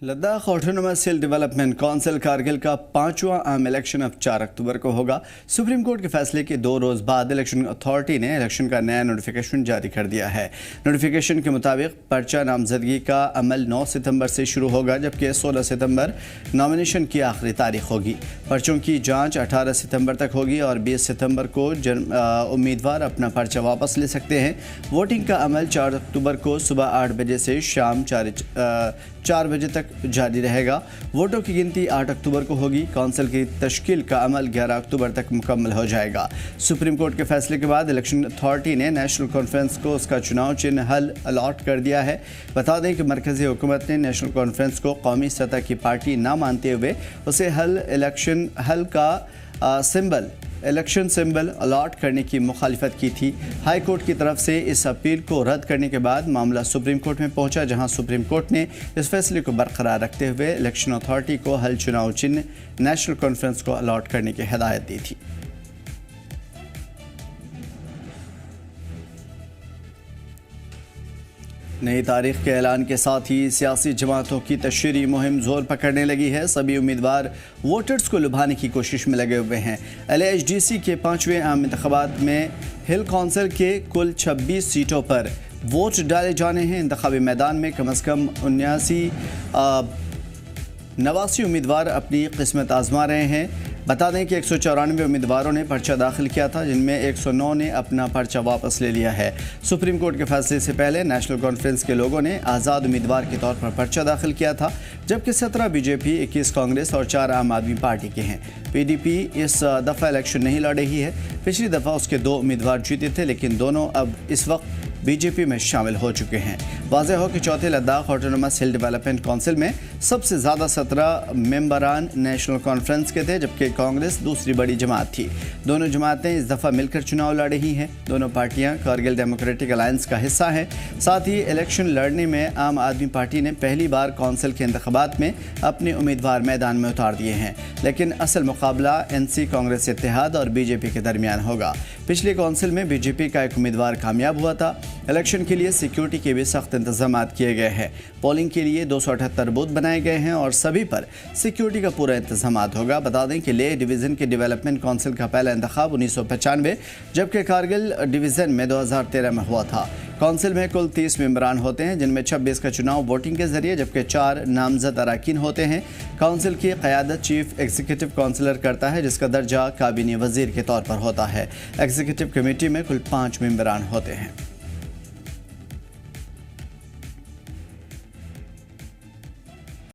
Ladakh autonomous हिल development council Kargil का 5वां आम इलेक्शन अब 4 अक्टूबर को होगा। सुप्रीम कोर्ट के फैसले के 2 रोज बाद इलेक्शन अथॉरिटी ने इलेक्शन का नया नोटिफिकेशन जारी कर दिया है। नोटिफिकेशन के मुताबिक पर्चा नामजदगी का अमल 9 सितंबर से शुरू होगा, जबकि 16 सितंबर नॉमिनेशन की आखिरी तारीख होगी। पर्चों की जांच 18 सितंबर तक होगी और 20 सितंबर को उम्मीदवार अपना पर्चा वापस ले सकते हैं। वोटिंग का अमल 4 अक्टूबर को सुबह 8 बजे से शाम 4 बजे तक जारी रहेगा। वोटों की गिनती 8 अक्टूबर को होगी। काउंसिल की तश्कील का अमल 11 अक्टूबर तक मुकम्मल हो जाएगा। सुप्रीम कोर्ट के फैसले के बाद इलेक्शन अथॉरिटी ने नेशनल कॉन्फ्रेंस को उसका चुनाव चिन्ह हल अलॉट कर दिया है। बता दें कि मरकजी हुकूमत ने नेशनल कॉन्फ्रेंस को कौमी सतह की पार्टी न मानते हुए उसे इलेक्शन हल का इलेक्शन सिंबल अलॉट करने की मुखालिफत की थी। हाई कोर्ट की तरफ से इस अपील को रद्द करने के बाद मामला सुप्रीम कोर्ट में पहुंचा, जहां सुप्रीम कोर्ट ने इस फैसले को बरकरार रखते हुए इलेक्शन अथॉरिटी को हल चुनाव चिन्ह नेशनल कॉन्फ्रेंस को अलॉट करने की हिदायत दी थी। नई तारीख के ऐलान के साथ ही सियासी जमातों की तशहीरी मुहिम जोर पकड़ने लगी है। सभी उम्मीदवार वोटर्स को लुभाने की कोशिश में लगे हुए हैं। LHDC के 5वें आम इंतखाबात में हिल काउंसिल के कुल 26 सीटों पर वोट डाले जाने हैं। इंतखाबी मैदान में कम से कम 89 उम्मीदवार अपनी किस्मत आजमा रहे हैं। बता दें कि 194 उम्मीदवारों ने पर्चा दाखिल किया था, जिनमें 109 ने अपना पर्चा वापस ले लिया है। सुप्रीम कोर्ट के फैसले से पहले नेशनल कॉन्फ्रेंस के लोगों ने आज़ाद उम्मीदवार के तौर पर पर्चा दाखिल किया था, जबकि 17 BJP, 21 कांग्रेस और 4 आम आदमी पार्टी के हैं। PDP इस दफ़ा इलेक्शन नहीं लड़ रही है। पिछली दफ़ा उसके 2 उम्मीदवार जीते थे, लेकिन दोनों अब इस वक्त BJP में शामिल हो चुके हैं। वाज़ेह हो कि चौथे लद्दाख ऑटोनोमस हिल डेवलपमेंट काउंसिल में सबसे ज़्यादा 17 मेंबरान नेशनल कॉन्फ्रेंस के थे, जबकि कांग्रेस दूसरी बड़ी जमात थी। दोनों जमातें इस दफ़ा मिलकर चुनाव लड़ रही हैं। दोनों पार्टियां कारगिल डेमोक्रेटिक अलायंस का हिस्सा हैं। साथ ही इलेक्शन लड़ने में आम आदमी पार्टी ने पहली बार काउंसिल के इंतखाबात में अपने उम्मीदवार मैदान में उतार दिए हैं, लेकिन असल मुकाबला NC कांग्रेस इत्तेहाद और BJP के दरमियान होगा। पिछले काउंसिल में BJP का एक उम्मीदवार कामयाब हुआ था। इलेक्शन के लिए सिक्योरिटी के भी सख्त इंतजाम किए गए हैं। पोलिंग के लिए 278 बूथ बनाए गए हैं और सभी पर सिक्योरिटी का पूरा इंतजाम होगा। बता दें कि लेह डिवीज़न के डेवलपमेंट काउंसिल का पहला इंतखाब 1995, जबकि कारगिल डिवीज़न में 2013 में हुआ था। काउंसिल में कुल 30 मेंबरान होते हैं, जिनमें 26 का चुनाव वोटिंग के जरिए, जबकि 4 नामजद अरकान होते हैं। काउंसिल की क़यादत चीफ एग्जीक्यूटिव काउंसिलर करता है, जिसका दर्जा काबीना वज़ीर के तौर पर होता है। एग्जीक्यूटिव कमेटी में कुल 5 मेंबरान होते हैं।